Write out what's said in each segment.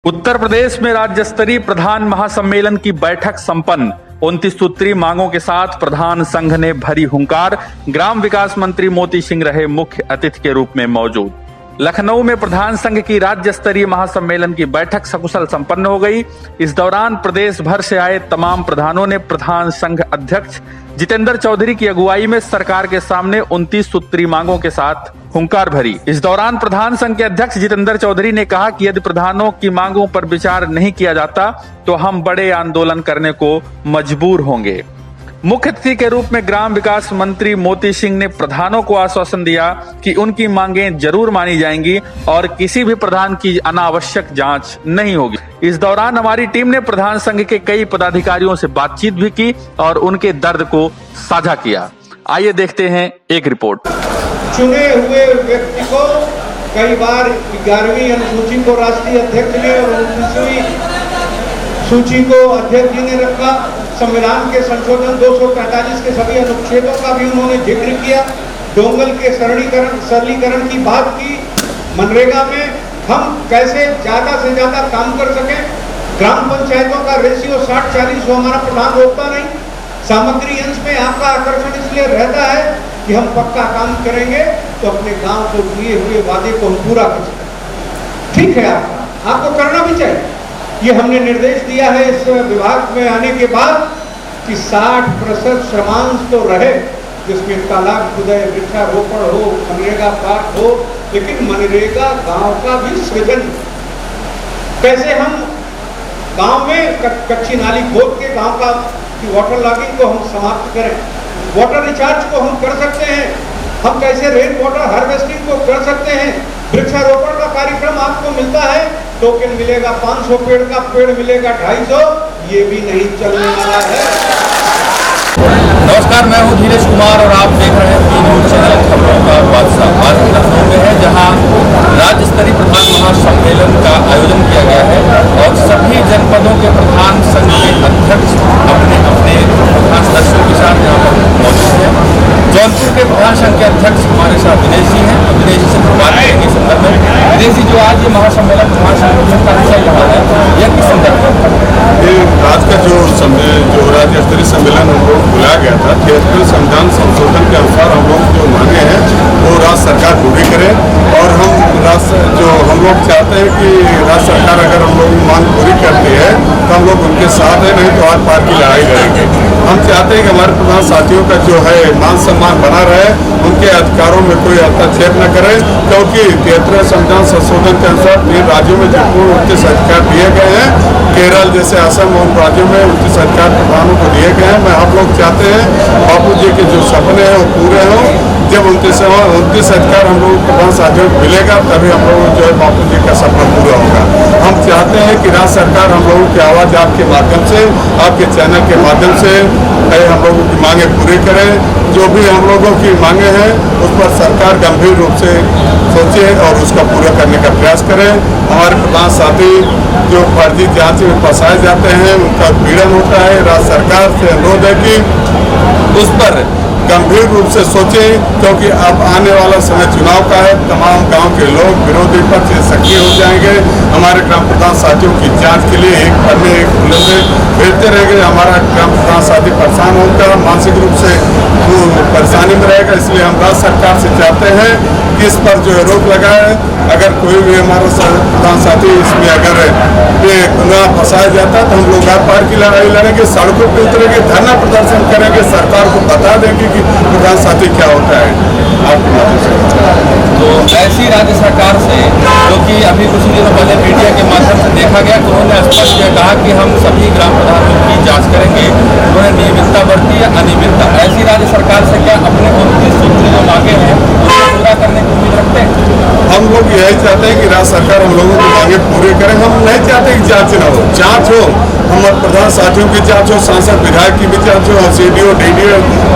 उत्तर प्रदेश में राज्य स्तरीय प्रधान महासम्मेलन की बैठक संपन्न। 29 सूत्रीय मांगों के साथ प्रधान संघ ने भरी हुंकार। ग्राम विकास मंत्री मोती सिंह रहे मुख्य अतिथि के रूप में मौजूद। लखनऊ में प्रधान संघ की राज्य स्तरीय महासम्मेलन की बैठक सकुशल संपन्न हो गई। इस दौरान प्रदेश भर से आए तमाम प्रधानों ने प्रधान संघ अध्यक्ष जितेंद्र चौधरी की अगुवाई में सरकार के सामने 29 सूत्रीय मांगों के साथ हुंकार भरी। इस दौरान प्रधान संघ के अध्यक्ष जितेंद्र चौधरी ने कहा कि यदि प्रधानों की मांगों पर विचार नहीं किया जाता तो हम बड़े आंदोलन करने को मजबूर होंगे। मुख्य अतिथि के रूप में ग्राम विकास मंत्री मोती सिंह ने प्रधानों को आश्वासन दिया कि उनकी मांगें जरूर मानी जाएंगी और किसी भी प्रधान की अनावश्यक जांच नहीं होगी। इस दौरान हमारी टीम ने प्रधान संघ के कई पदाधिकारियों से बातचीत भी की और उनके दर्द को साझा किया। आइए देखते हैं एक रिपोर्ट। चुने हुए व्यक्ति को कई बार 11वीं अनुसूची को राष्ट्रीय अध्यक्ष ने और 29वीं सूची को अध्यक्ष जी ने रखा। संविधान के संशोधन 243 के सभी अनुच्छेदों का भी उन्होंने जिक्र किया। डोंगल के सरलीकरण की बात की। मनरेगा में हम कैसे ज्यादा से ज्यादा काम कर सकें। ग्राम पंचायतों का रेशियो 60-40 हमारा प्रधान रोकता नहीं। सामग्री अंश में आपका आकर्षण इसलिए रहता है कि हम पक्का काम करेंगे तो अपने गांव को दिए हुए वादे को हम पूरा कर सकें। ठीक है, आपको करना भी चाहिए। ये हमने निर्देश दिया है इस विभाग में आने के बाद कि 60% श्रमांश तो रहे, जिसमें तालाब खुदाई, वृक्षारोपण हो, मनरेगा पार्क हो, लेकिन मनरेगा गांव का भी सृजन। कैसे हम गांव में कच्ची नाली खोद के गांव का वाटर लॉगिंग को हम समाप्त करें, वाटर रिचार्ज को हम कर सकते हैं। हम कैसे रेन वाटर हार्वेस्टिंग को कर सकते हैं। वृक्षारोपण का कार्यक्रम आपको मिलता है, टोकन मिलेगा 500 पेड़ का, पेड़ मिलेगा 250, ये भी नहीं चलने वाला है। नमस्कार, मैं हूं धीरेश कुमार और आप देख रहे हैं पी न्यूज चैनल खबरों का बादशाह। आज लखनऊ में है जहां राज्य स्तरीय प्रधान महासम्मेलन का आयोजन किया गया है और सभी जनपदों के प्रधान संघ के अध्यक्ष अपने अपने प्रधान सदस्यों के साथ यहाँ पर मौजूद हैं। जौनपुर के प्रधान संघ के अध्यक्ष हमारे साथ दिनेश जी हैं। दिनेश जी से बात करेंगे इस संदर्भ में। दिनेश जी, जो आज ये महासम्मेलन प्रधान संघ का विषय यहाँ है, यह किस संदर्भ में? आज का जो राज्य स्तरीय सम्मेलन हम लोग बुलाया गया था, 73 संविधान संशोधन के अनुसार हम लोग जो मांगे हैं वो राज्य सरकार पूरी करे और हम लोग चाहते हैं कि राज्य सरकार अगर हम लोग मांग पूरी करती है तो हम लोग उनके साथ हैं, नहीं तो आर पार की लड़ाई लड़ेंगे। हम चाहते हैं कि हमारे प्रधान साथियों का जो है मान सम्मान बना रहे, उनके अधिकारों में कोई हस्तक्षेप न करे, क्योंकि 73 संविधान संशोधन के अनुसार 3 राज्यों में जो पूर्ण 29 अधिकार दिए गए हैं, केरल जैसे असम और राज्यों में 29 अधिकार प्रधानों को दिए गए हैं। मैं आप लोग चाहते हैं बापू जी के जो सपने हैं वो पूरे हों। जब 29 अधिकार हम लोग प्रधान साथियों को मिलेगा तभी हम लोग जो है बापू जी का सपना पूरा होगा। हम चाहते हैं कि राज्य सरकार हम लोगों की आवाज़ आपके माध्यम से, आपके चैनल के माध्यम से हम लोगों की मांगे पूरी करें। जो भी हम लोगों की मांगे हैं उस पर सरकार गंभीर रूप से सोचे और उसका पूरा करने का प्रयास करें। हमारे प्रधान साथी जो फर्जी जांच में फंसाए जाते हैं, उनका पीड़न होता है, राज्य सरकार से अनुरोध है कि उस पर गंभीर रूप से सोचें, क्योंकि अब आने वाला समय चुनाव का है। तमाम गांव के लोग विरोधी पक्ष से सक्रिय हो जाएंगे। हमारे ग्राम प्रधान साथियों की जांच के लिए एक पन्ने एक खुले में भेजते रहेंगे। हमारा ग्राम प्रधान साथी परेशान होगा, मानसिक रूप से वो परेशानी में रहेगा। इसलिए हम राज्य सरकार से चाहते हैं कि इस पर जो है रोक लगाए। अगर कोई भी हमारा प्रधान साथी इसमें अगर गुनाह फंसाया जाता है तो हम लोग आर पार की लड़ाई लड़ेंगे, सड़कों पर उतरेंगे, धरना प्रदर्शन करेंगे, सरकार को बता देंगे कि प्रधान साथी क्या होता है। तो ऐसी राज्य सरकार से, जो कि अभी कुछ दिनों पहले मीडिया के माध्यम से देखा गया, तो उन्होंने स्पष्ट कहा कि हम सभी ग्राम प्रधानों की जांच करेंगे। उन्होंने नियमितता बरती या अनियमितता, ऐसी राज्य सरकार से क्या अपने 29 सूत्री जो मांगे हैं उनको पूरा करने की उम्मीद रखते हैं? हम लोग यही चाहते हैं कि राज्य सरकार हम लोगों की मांगे पूरी करे। हम नहीं चाहते कि जांच न हो, जांच हो, हमारे प्रधान साथियों की जांच हो, सांसद विधायक की भी जांच हो, सीडीओ,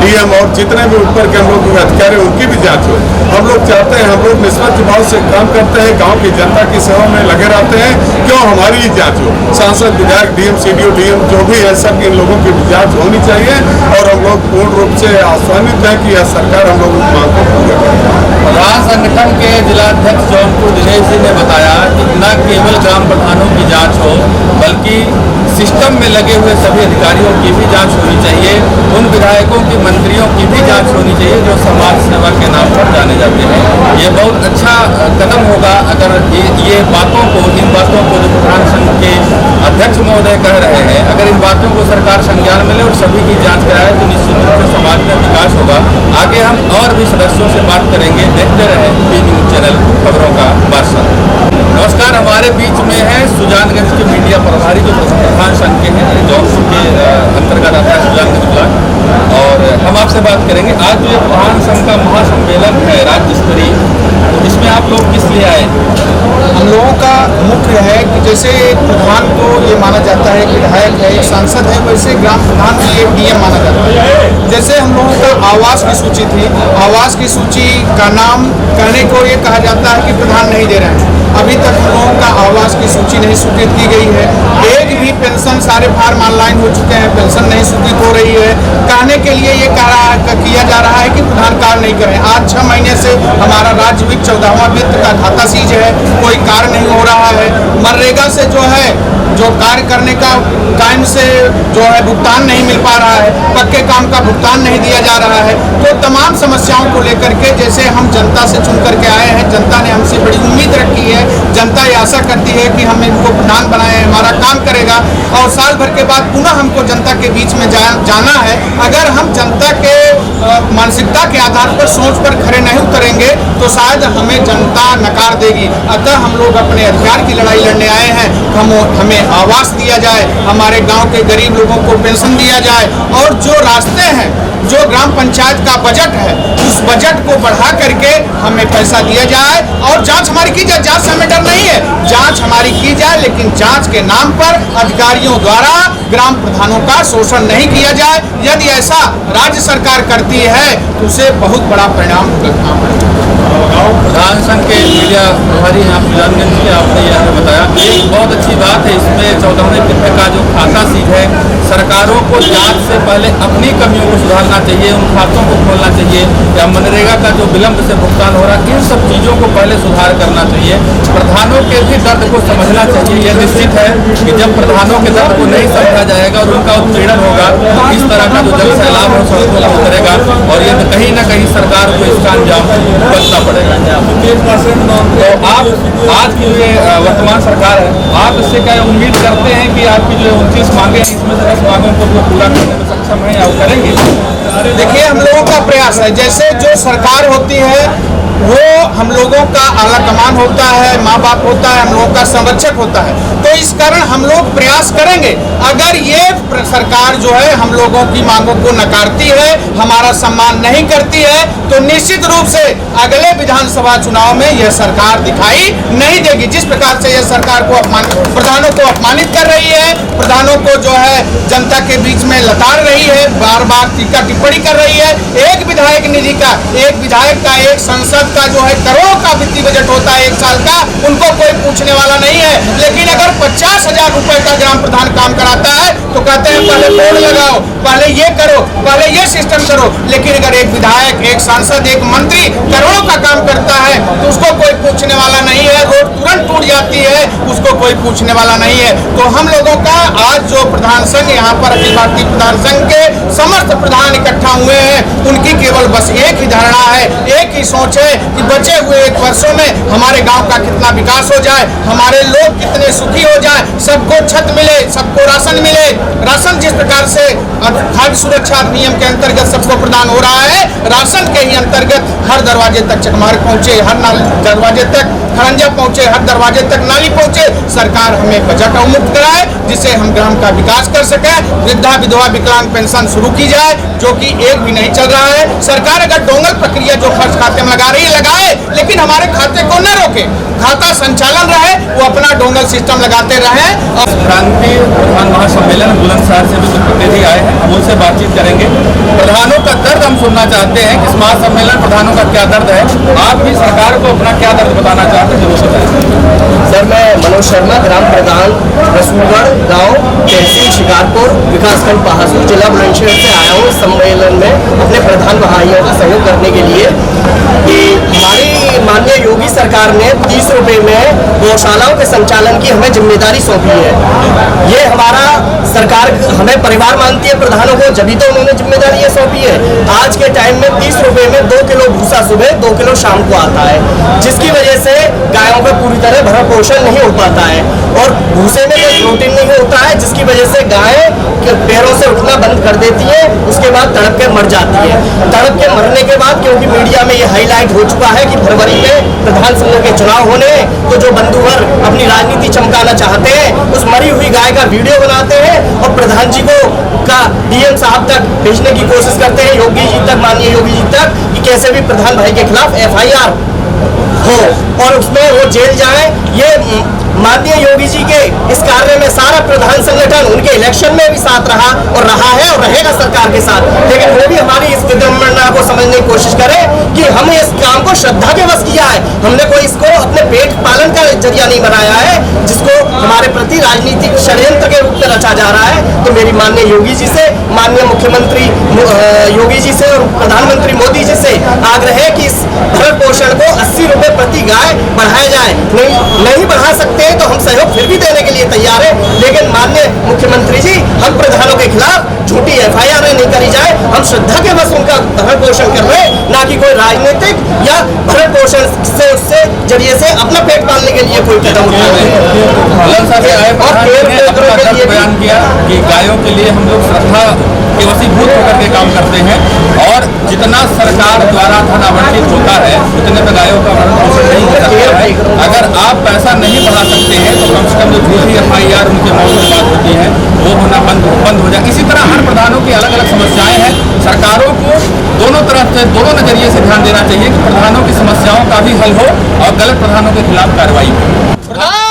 डीएम और जितने भी ऊपर के हम लोग अधिकारी उनकी भी जांच हो। हम लोग चाहते हैं, हम लोग निष्पक्ष भाव से काम करते हैं, गांव की जनता की सेवा में लगे रहते हैं, क्यों हमारी ही जांच हो। सांसद विधायक, डीएम, सीडीओ, डीएम जो भी है, सब इन लोगों की भी जांच होनी चाहिए और हम लोग पूर्ण रूप से आश्वासित हैं कि यह सरकार हम लोगों की मांग को पूरा करेगी। प्रधान संगठन के जिलाध्यक्ष जौनपुर दिनेश जी ने बताया कि न केवल ग्राम प्रधानों की जांच हो बल्कि सिस्टम में लगे हुए सभी अधिकारियों की भी जांच होनी चाहिए, उन विधायकों की मंत्रियों की भी जांच होनी चाहिए जो समाज सेवा के नाम पर जाने जाते हैं। ये बहुत अच्छा कदम होगा अगर ये बातों को, इन बातों को जो प्रधान संघ के अध्यक्ष महोदय कह रहे हैं, अगर इन बातों को सरकार संज्ञान में ले और सभी की जांच कराए तो निश्चित रूप से समाज में विकास होगा। आगे हम और भी सदस्यों से बात करेंगे। देखते रहे पी न्यूज चैनल, खबरों का बादशाह। नमस्कार, हमारे बीच में है सुजानगंज के मीडिया प्रभारी जो प्रधान संघ के हैं, जौनपुर के अंतर्गत आता है सुजानगंज ब्लॉक, और हम आपसे बात करेंगे। आज जो प्रधान संघ का महासम्मेलन है राज्य स्तरीय, तो इसमें आप लोग किस लिए आए? हम लोगों का मुख्य है कि जैसे प्रधान को ये माना जाता है, विधायक है, एक सांसद है, वैसे ग्राम प्रधान भी एक डीएम माना जाता है। जैसे हम लोगों का आवास की सूची थी, आवास की सूची का नाम कहने को ये कहा जाता है कि प्रधान नहीं दे रहे हैं। अभी तक हम लोगों का आवास की सूची नहीं स्वीकृत की गई है। एक भी पेंशन, सारे फार्म ऑनलाइन हो चुके हैं, पेंशन नहीं स्वीकृत हो रही है। कहने के लिए ये किया जा रहा है कि प्रधान कार्य नहीं करें। आज 6 महीने से हमारा राज्य वित्त 14वां वित्त का खाता सीज है, कोई कार्य नहीं हो रहा है। मनरेगा से जो कार्य करने का टाइम से जो है भुगतान नहीं मिल पा रहा है, पक्के काम का भुगतान नहीं दिया जा रहा है। तो तमाम समस्याओं को लेकर के जैसे हम जनता से चुन करके आए हैं, जनता ने हमसे बड़ी उम्मीद रखी है, जनता ये आशा करती है कि हम इनको प्रधान बनाए, हमारा काम करेगा और साल भर के बाद पुनः हमको जनता के बीच में जाना है। अगर हम जनता के मानसिकता के आधार पर, सोच पर खरे नहीं उतरेंगे तो शायद हमें जनता नकार देगी। अतः हम लोग अपने अधिकार की लड़ाई लड़ने आए हैं। हमें आवास दिया जाए, हमारे गांव के गरीब लोगों को पेंशन दिया जाए और जो रास्ते हैं, जो ग्राम पंचायत का बजट है, उस बजट को बढ़ा करके हमें पैसा दिया जाए और जांच हमारी की जाए। जांच से हमें डर नहीं है, जांच हमारी की जाए, लेकिन जांच के नाम पर अधिकारियों द्वारा ग्राम प्रधानों का शोषण नहीं किया जाए। यदि ऐसा राज्य सरकार करती है तो उसे बहुत बड़ा परिणाम भुगतना पड़ेगा। प्रधान संघ के मीडिया प्रभारी आप सुजानगंज जी, आपने यह बताया एक बहुत अच्छी बात है। इसमें 14वें वित्त का जो खाता सीज है, सरकारों को जांच से पहले अपनी कमियों को सुधारना चाहिए, उन खातों को खोलना चाहिए, या मनरेगा का जो विलंब से भुगतान हो रहा है, इन सब चीज़ों को पहले सुधार करना चाहिए। प्रधानों के भी दर्द को समझना चाहिए। यह निश्चित है कि जब प्रधानों के दर्द को नहीं समझा जाएगा और उनका उत्पीड़न होगा तो इस तरह का जो जल सैलाब हो सड़कों पर उतरेगा और ये कहीं ना कहीं सरकार को इसका अंजाम भुगतना पड़ेगा। तो आप आज की जो वर्तमान सरकार है, आप इससे क्या उम्मीद करते हैं कि आपकी जो 29 मांगे हैं इसमें से 10 मांगों को पूरा करने में सक्षम है या वो करेंगे? देखिए, हम लोगों का प्रयास है, जैसे जो सरकार होती है वो हम लोगों का आला कमान होता है, माँ बाप होता है, हम लोगों का संरक्षक होता है। तो इस कारण हम लोग प्रयास करेंगे। अगर ये सरकार जो है हम लोगों की मांगों को नकारती है, हमारा सम्मान नहीं करती है, तो निश्चित रूप से अगले विधानसभा चुनाव में यह सरकार दिखाई नहीं देगी। जिस प्रकार से यह सरकार को प्रधानों को अपमानित कर रही है, प्रधानों को जो है जनता के बीच में लताड़ रही है, बार बार टीका टिप्पणी कर रही है। एक विधायक निधि का, एक विधायक का, एक सांसद का जो है करोड़ों का वित्तीय बजट होता है 1 साल का, उनको कोई पूछने वाला नहीं है। लेकिन अगर 50,000 रुपए का ग्राम प्रधान काम कराता है तो कहते हैं पहले बोर्ड लगाओ, पहले ये करो, पहले ये सिस्टम करो। लेकिन अगर एक विधायक, एक सांसद, एक मंत्री करोड़ों का काम करता है तो उसको कोई पूछने वाला नहीं है। रोड तुरंत टूट जाती है, उसको कोई पूछने वाला नहीं है। तो हम लोगों का आज जो प्रधान संघ यहाँ पर अखिल भारतीय प्रधान संघ के समस्त प्रधान इकट्ठा हुए हैं, उनकी केवल बस एक ही धारणा है, एक ही सोच है कि बचे हुए 1 वर्षों में हमारे गांव का कितना विकास हो जाए, हमारे लोग कितने सुखी हो जाए, सबको छत मिले, सबको राशन मिले। राशन जिस प्रकार से खाद्य सुरक्षा अधिनियम के अंतर्गत सबको प्रदान हो रहा है, राशन के ही अंतर्गत हर दरवाजे तक चकमार्ग पहुंचे, हर दरवाजे तक खरंजा पहुंचे, हर दरवाजे तक नाली पहुंचे। सरकार हमें बजट अवमुक्त कराए जिससे हम ग्राम का विकास कर सके। वृद्धा विधवा विकलांग पेंशन शुरू की जाए, जो कि एक भी नहीं चल रहा है। सरकार अगर डोंगल प्रक्रिया जो खर्च खाते में लगा रही है लगाए, लेकिन हमारे खाते को न रोके, खाता संचालन रहे, वो अपना डोंगल सिस्टम लगाते रहे। क्रांति प्रधान महासम्मेलन बुलंदशहर से भी कुछ प्रतिनिधि आए हैं, हम उनसे बातचीत करेंगे। प्रधानों का दर्द हम सुनना चाहते हैं कि इस महासम्मेलन प्रधानों का क्या दर्द है। आप भी सरकार को अपना क्या दर्द बताना चाहते हैं, जरूर बताएं। सर, मैं मनोज शर्मा, ग्राम प्रधान रसूलगढ़ गांव, तहसील शिकारपुर, विकासखंड पहासुर, जिला बुलंदशहर से आया हूँ इस सम्मेलन में अपने प्रधान भाइयों का सहयोग करने के लिए। कि हमारी माननीय योगी सरकार ने 30 रुपए में गौशालाओं के संचालन की हमें जिम्मेदारी सौंपी है। ये हमारा सरकार हमें परिवार मानती है प्रधानों को, जब तो उन्होंने जिम्मेदारी ये सौंपी है। आज के टाइम में 30 रुपए में 2 किलो भूसा सुबह 2 किलो शाम को आता है, जिसकी वजह से गायों का पूरी तरह भरण पोषण नहीं हो पाता है और भूसे में कोई प्रोटीन नहीं होता है, जिसकी वजह से गाय पैरों से उठना बंद कर देती है, उसके बाद तड़प के मर जाती है। तड़प के मरने के बाद क्योंकि मीडिया में ये हाईलाइट हो चुका है कि फरवरी में प्रधान संघ के चुनाव होने, तो जो बंधुवर अपनी राजनीति चमकाना चाहते हैं उस मरी हुई गाय का वीडियो बनाते हैं और प्रधान जी को का डीएम साहब तक भेजने की कोशिश करते हैं, योगी जी तक, माननीय योगी जी तक, कि कैसे भी प्रधान भाई के खिलाफ FIR हो और उसमें वो जेल जाए। ये माननीय योगी जी के इस कार्य में सारा प्रधान संगठन उनके इलेक्शन में भी साथ रहा और रहा है और रहेगा सरकार के साथ, लेकिन वो भी हमारी इस विडंबना को समझने की कोशिश करे कि हमने इस काम को श्रद्धा के वश किया है, हमने कोई इसको अपने पेट पालन का जरिया नहीं बनाया है, जिसको हमारे प्रति राजनीतिक षड्यंत्र के रूप में रचा जा रहा है। तो मेरी माननीय योगी जी से, माननीय मुख्यमंत्री योगी जी से और प्रधानमंत्री मोदी जी से आग्रह है कि इस भरण पोषण को 80 रुपए प्रति गाय बढ़ाया जाए। नहीं बढ़ा सकते तो हम सहयोग फिर भी देने के लिए तैयार है, लेकिन माननीय मुख्यमंत्री जी, हम प्रधानों के खिलाफ झूठी FIR नहीं करी जाए। हम श्रद्धा के बस उनका भरण पोषण कर रहे हैं, ना कि कोई राजनीतिक या भरण पोषण से उससे जरिए से अपना पेट पालने के लिए कोई कदम उठा रहे हैं। बयान किया कि गायों के लिए हम लोग श्रद्धा के वशीभूत होकर के काम करते हैं और जितना सरकार द्वारा धन आवंटित होता है उतने में गायों का भरण पोषण नहीं हो सकता है। अगर आप पैसा नहीं बढ़ा सकते हैं तो कम से कम जो झूठी FIR उनके मौत में बात होती है वो होना बंद हो जाए। इसी तरह हर प्रधानों की अलग अलग समस्याएं हैं। सरकारों को दोनों तरफ से, दोनों नजरिए से ध्यान देना चाहिए कि प्रधानों की समस्याओं का भी हल हो और गलत प्रधानों के खिलाफ कार्रवाई हो।